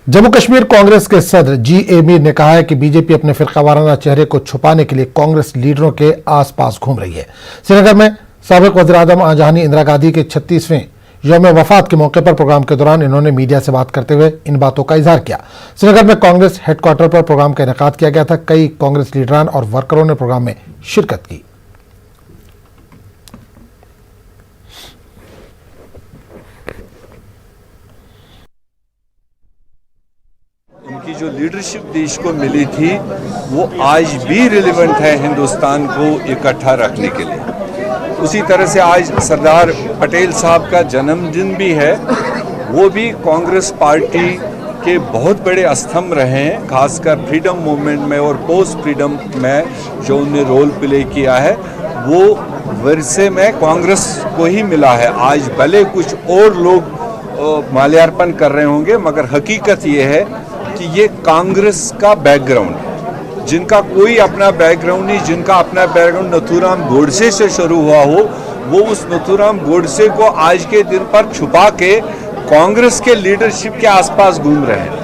जम्मू कश्मीर कांग्रेस के सदर जी.ए. मीर ने कहा है कि बीजेपी अपने फिरकावाराना चेहरे को छुपाने के लिए कांग्रेस लीडरों के आसपास घूम रही है। श्रीनगर में साबिक वज़ीर-ए-आज़म आज़ानी इंदिरा गांधी के 36वें यौम वफात के मौके पर प्रोग्राम के दौरान इन्होंने मीडिया से बात करते हुए इन बातों का इजहार किया। श्रीनगर में कांग्रेस हेडक्वार्टर पर प्रोग्राम का इनेकाद किया गया था। कई कांग्रेस लीडरान और वर्करों ने प्रोग्राम में शिरकत की। उनकी जो लीडरशिप देश को मिली थी वो आज भी रिलेवेंट है हिंदुस्तान को इकट्ठा रखने के लिए। उसी तरह से आज सरदार पटेल साहब का जन्मदिन भी है। वो भी कांग्रेस पार्टी के बहुत बड़े स्तंभ रहे हैं, खासकर फ्रीडम मूवमेंट में और पोस्ट फ्रीडम में जो उन्हें रोल प्ले किया है वो वर्षे में कांग्रेस को ही मिला है। आज भले कुछ और लोग माल्यार्पण कर रहे होंगे, मगर हकीकत ये है कि ये कांग्रेस का बैकग्राउंड है। जिनका कोई अपना बैकग्राउंड नहीं, जिनका अपना बैकग्राउंड नथुराम गोडसे से शुरू हुआ हो, वो उस नथुराम गोडसे को आज के दिन पर छुपा के कांग्रेस के लीडरशिप के आसपास घूम रहे हैं।